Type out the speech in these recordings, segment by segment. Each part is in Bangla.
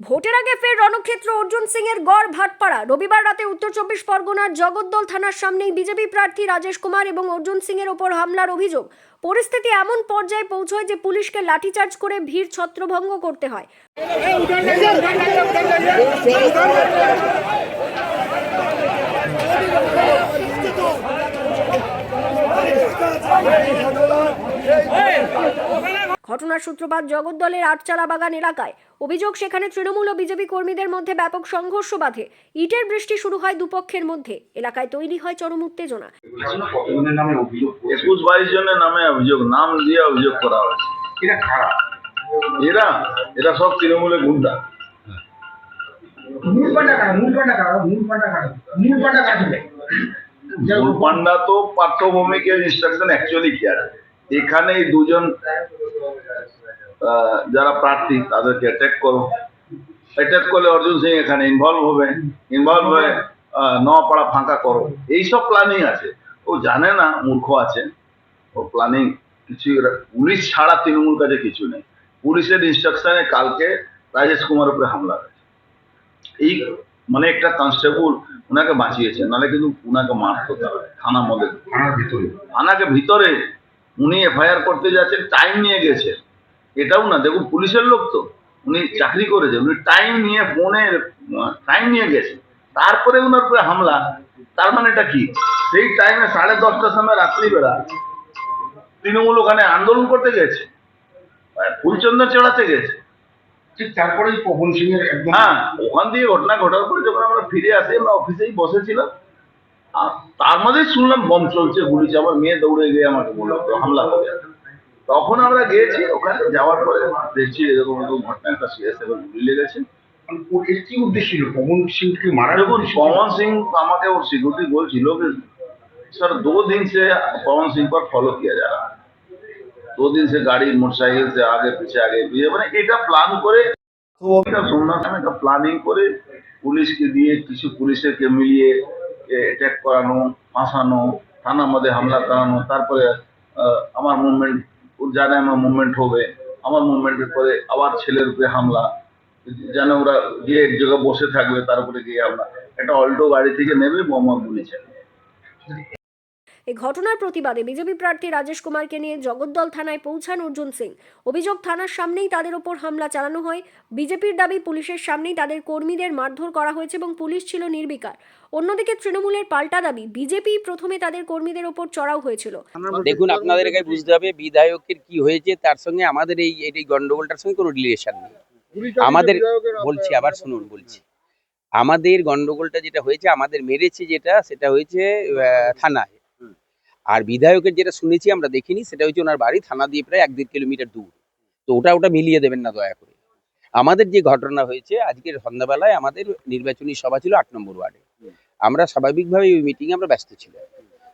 ভোটের আগে ফের রণক্ষেত্র অর্জুন সিং এর গড় ভাটপাড়া। রবিবার রাতে উত্তর চব্বিশ পরগনার জগদ্দল থানার সামনেই বিজেপি প্রার্থী রাজেশ কুমার এবং অর্জুন সিং এর ওপর হামলার অভিযোগ। পরিস্থিতি এমন পর্যায়ে পৌঁছয় যে পুলিশকে লাঠিচার্জ করে ভিড় ছত্রভঙ্গ করতে হয়। ঘটনার সূত্রপাত জগদ্দলের আটচালা বাগান এলাকায়। অভিযোগ, সেখানে তৃণমূল ও বিজেপি কর্মীদের মধ্যে ব্যাপক সংঘর্ষ বাধে। ইটের বৃষ্টি শুরু হয় দুপক্ষের মধ্যে। এলাকায় তৈরি হয় চরম উত্তেজনা। 21-22 জনের নামে অভিযোগ, নাম দিয়ে অভিযোগ করা হয়েছে। এরা সব তৃণমূলের গুন্ডা। মূল পান্ডা তো পার্থভৌমিকের ইনস্ট্রাকশন অ্যাকচুয়ালি কি আছে, এখানে এই দুজন যারা প্রার্থী তাদেরকে অ্যাটাক করলে অর্জুন সিং এখানে ইনভলভ হয়ে নোয়াপাড়া ফাঁকা করো, এইসব প্ল্যানিং আছে। ও জানে না, মূর্খ আছে। ও প্ল্যানিং কিছু, পুলিশ ছাড়া তৃণমূল কাছে কিছু নেই। পুলিশের ইনস্ট্রাকশনে কালকে রাজেশ কুমার উপরে হামলা হয়েছে। এই মানে একটা কনস্টেবল ওনাকে বাঁচিয়েছে, নাহলে কিন্তু ওনাকে মারতো তারা থানাকে ভিতরে। উনি এফআইআর করতে যাচ্ছেন, টাইম নিয়ে গেছে। এটাও না, দেখুন পুলিশের লোক তো, উনি চাকরি করেছে, উনি টাইম নিয়ে টাইম নিয়ে গেছে, তারপরে ওনার উপরে হামলা। তার মানে এটা কি, সেই টাইমে 10:30টার সময় রাত্রিবেলা তৃণমূল ওখানে আন্দোলন করতে গেছে, ফুলচন্দন চড়াতে গেছে। ঠিক তারপরেই পবন সিং এর হ্যাঁ, ওখান দিয়ে ঘটনা ঘটার পরে যখন আমরা ফিরে আসি, আমরা অফিসেই বসেছিলাম, আর তার মধ্যেই শুনলাম বম চলছে, গুলি। আমার মেয়ে দৌড়ে গিয়ে আমাকে বললো হামলা হবে। তখন আমরা গিয়েছি, ওখানে যাওয়ার পরে দেখছি এরকম ঘটনা, একটা সিরিয়াস এবং গুলি লেগেছে। এর কি উদ্দেশ্য ছিল পবন সিংকে মারা? দেখুন, पवन सिंह আমাকে ওর সিকিউরিটি বলছিল कि सर 2 दिन से पवन सिंह पर फॉलो किया जा रहा है, 2 दिन से गाड़ी मोटरसाइकिल से आगे पीछे মানে এটা প্ল্যান করে, শুনলাম একটা প্ল্যানিং করে পুলিশকে দিয়ে, কিছু পুলিশকে মিলিয়ে অ্যাটাক করানো, ফাঁসানো, থানার মধ্যে হামলা করানো। তারপরে আমার মুভমেন্ট, জানে আমার মুভমেন্ট হবে, আমার মুভমেন্টের পরে আবার ছেলের উপরে হামলা, যেন ওরা গিয়ে এক জায়গায় বসে থাকবে, তার উপরে গিয়ে হামলা। একটা অল্টো গাড়ি থেকে নেবে বোমা গুলি চালিয়ে। এই ঘটনার প্রতিবাদে বিজেপি প্রার্থী রাজেশ কুমারকে নিয়ে জগদ্দল থানায় পৌঁছান অর্জুন সিং। অভিযোগ, থানার সামনেই তাদের ওপর হামলা চালানো হয়। বিজেপির দাবি, পুলিশের সামনেই তাদের কর্মীদের মারধর করা হয়েছে এবং পুলিশ ছিল নির্বিকার। অন্যদিকে তৃণমূলের পাল্টা দাবি, বিজেপি প্রথমে তাদের কর্মীদের ওপর চড়াও হয়েছিল। দেখুন, আপনাদের কাছে বুঝতে হবে বিধায়কের কি হয়েছে, তার সঙ্গে আমাদের এই গন্ডগোলটার সঙ্গে কোনো রিলেশন নেই। আমাদের বলছি, আবার শুনুন বলছি, আমাদের গন্ডগোলটা যেটা হয়েছে, আমাদের মেরেছে সেটা হয়েছে থানায়। আর বিধায়কের যেটা শুনেছি, আমরা দেখিনি, সেটা হচ্ছে ওনার বাড়ি থানা দিয়ে প্রায় 1-1.5 কিলোমিটার দূর। তো ওটা মিলিয়ে দেবেন না দয়া করে। আমাদের যে ঘটনা হয়েছে, আজকের সন্ধ্যাবেলায় আমাদের নির্বাচনী সভা ছিল 8 নম্বর ওয়ার্ডে। আমরা স্বাভাবিকভাবে ওই মিটিংয়ে আমরা ব্যস্ত ছিলাম।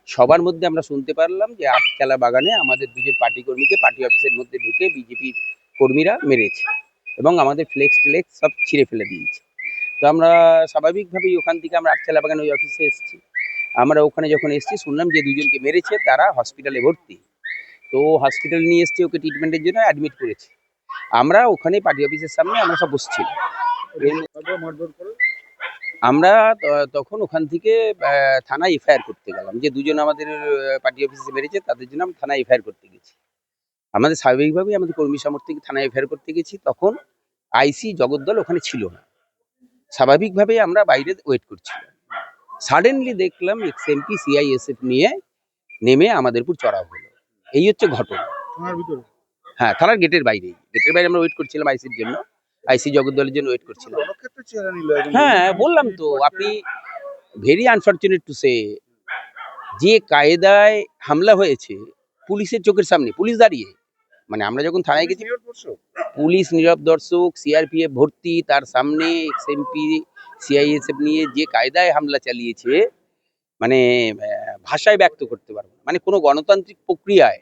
সবার মধ্যে আমরা শুনতে পারলাম যে আটচালা বাগানে আমাদের দুজন পার্টি কর্মীকে পার্টি অফিসের মধ্যে ঢুকে বিজেপি কর্মীরা মেরেছে এবং আমাদের ফ্লেক্স সব ছিঁড়ে ফেলে দিয়েছে। তো আমরা স্বাভাবিকভাবেই ওখান থেকে আমরা আটচালা বাগান ওই অফিসে এসেছি। আমরা ওখানে যখন এসেছি, শুনলাম যে দুজনকে মেরেছে, তারা হসপিটালে ভর্তি। তো হসপিটালে নিয়ে এসেছি, ওকে ট্রিটমেন্টের জন্য অ্যাডমিট করেছে। আমরা ওখানে পার্টি অফিসের সামনে আমরা সব বসছিলাম। আমরা তখন ওখান থেকে থানায় এফআইআর করতে গেলাম, যে দুজন আমাদের পার্টি অফিসে মেরেছে তাদের জন্য আমরা থানায় এফআইআর করতে গেছি। আমাদের স্বাভাবিকভাবেই আমাদের কর্মী সমর্থক থানায় এফআইআর করতে গেছি। তখন আইসি জগদ্দল ওখানে ছিল না, স্বাভাবিকভাবেই আমরা বাইরে ওয়েট করছিলাম। সাডেনলি দেখলাম এক্সএমপি সিআইএসএফ নিয়ে নেমে আমাদের উপর চড়াও হলো। এই হচ্ছে ঘটনা। হ্যাঁ, থানার গেটের বাইরে আমরা ওয়েট করছিলাম আইসির জন্য, আইসি জগদ্দলের জন্য ওয়েট করছিলাম। হ্যাঁ, বললাম তো, আপনি ভেরি আনফর্চুনেট টু সে, যে কায়দায় হামলা হয়েছে পুলিশের চোখের সামনে, পুলিশ দাঁড়িয়ে, মানে আমরা যখন থানায় গেছি, পুলিশ নীরব দর্শক, সিআরপিএফ ভর্তি, তার সামনে এক্সএমপি সিআইএসএফ নিয়ে যে কায়দায় হামলা চালিয়েছে, মানে ভাষায় ব্যক্ত করতে পারবো। মানে কোনো গণতান্ত্রিক প্রক্রিয়ায়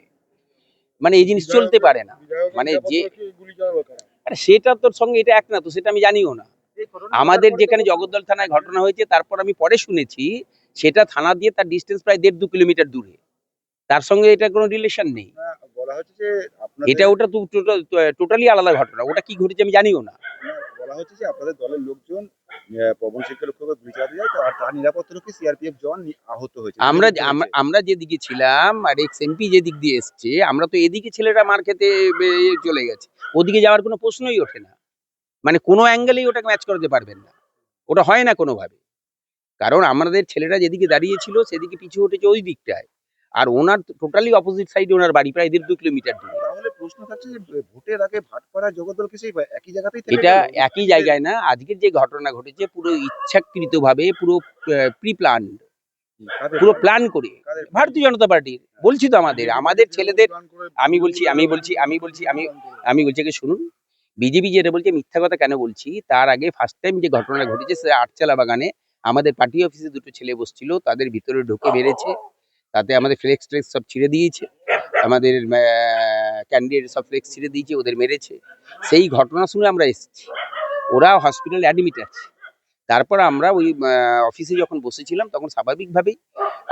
মানে এই জিনিস চলতে পারে না। মানে যে সেটা তোর সঙ্গে এটা এক না, তো সেটা আমি জানিও না। আমাদের যেখানে জগদ্দল থানায় ঘটনা হয়েছে তারপর আমি পরে শুনেছি সেটা থানা দিয়ে তার ডিস্টেন্স প্রায় 1.5-2 কিলোমিটার দূরে, তার সঙ্গে এটা কোনো রিলেশন নেই। বলা হচ্ছে যে এটা ওটা তো টোটালি আলাদা ঘটনা, ওটা কি ঘটেছে আমি জানিও না। বলা হচ্ছে যে আপনাদের দলের লোকজন পবন সিংকে লক্ষ্য করে গুলি চালাতে যায়, আর তার নিরাপত্তা রক্ষী সিআরপিএফ জওয়ান আহত হয়েছে। আমরা যেদিকে ছিলাম আর এক্স এমপি যেদিক দিয়ে এসছে, আমরা তো এদিকে ছেলেটা মার খেতে চলে গেছে, ওদিকে যাওয়ার কোনো প্রশ্নই ওঠে না। মানে কোনো অ্যাঙ্গেলেই ওটাকে ম্যাচ করতে পারবেন না, ওটা হয় না কোনোভাবে। কারণ আমাদের ছেলেরা যেদিকে দাঁড়িয়েছিল সেদিকে পিছু হটেছে ওই দিকটায়, আর ওনার টোটালি অপোজিট সাইডে ওনার বাড়ি, প্রায় 1.5-2 কিলোমিটার দূরে। তাহলে প্রশ্ন থাকছে যে ভোটের আগে ভাটপাড়া জগদ্দলকে সেই একই জায়গাতেই এটা একই জায়গায় না, আজকের যে ঘটনা ঘটেছে পুরো ইচ্ছাকৃতভাবে, পুরো প্রি প্ল্যান, পুরো প্ল্যান করে ভারতীয় জনতা পার্টির। বলছি তো আমাদের ছেলেদের, আমি বলছি কি শুনুন, বিজেপি যেটা বলছে মিথ্যা কথা কেন বলছি, তার আগে ফার্স্ট টাইম যে ঘটনা ঘটেছে সেটা আটচালা বাগানে আমাদের পার্টি অফিসে দুটো ছেলে বসছিল, তাদের ভিতরে ঢুকে মেরেছে, তাতে আমাদের ফ্লেক্স সব ছিঁড়ে দিয়েছে, আমাদের ক্যান্ডিডেট সব ফ্লেক্স ছিঁড়ে দিয়েছে, ওদের মেরেছে। সেই ঘটনা শুনে আমরা এসেছি, ওরা হসপিটালে অ্যাডমিট আছে। তারপর আমরা ওই অফিসে যখন বসেছিলাম তখন স্বাভাবিকভাবেই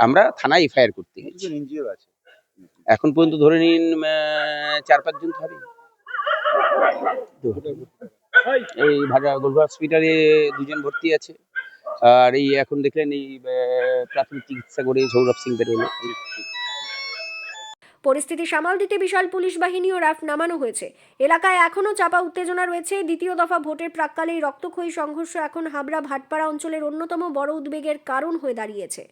আমরা থানায় এফআইআর করতে গেছি। এখন পর্যন্ত ধরে নিন 4-5 জন হবে। এই ভাড়া গোলঘর হসপিটালে 2 জন ভর্তি আছে, আর এই এখন দেখলেন এই প্রাথমিক চিকিৎসা করে সৌরভ সিং বেরোলো। পরিস্থিতি সামাল দিতে বিশাল পুলিশ বাহিনী ও র্যাফ নামানো হয়েছে। এলাকায় এখনও চাপা উত্তেজনা রয়েছে। দ্বিতীয় দফা ভোটের প্রাক্কালে এই রক্তক্ষয়ী সংঘর্ষ এখন হাবড়া ভাটপাড়া অঞ্চলের অন্যতম বড় উদ্বেগের কারণ হয়ে দাঁড়িয়েছে।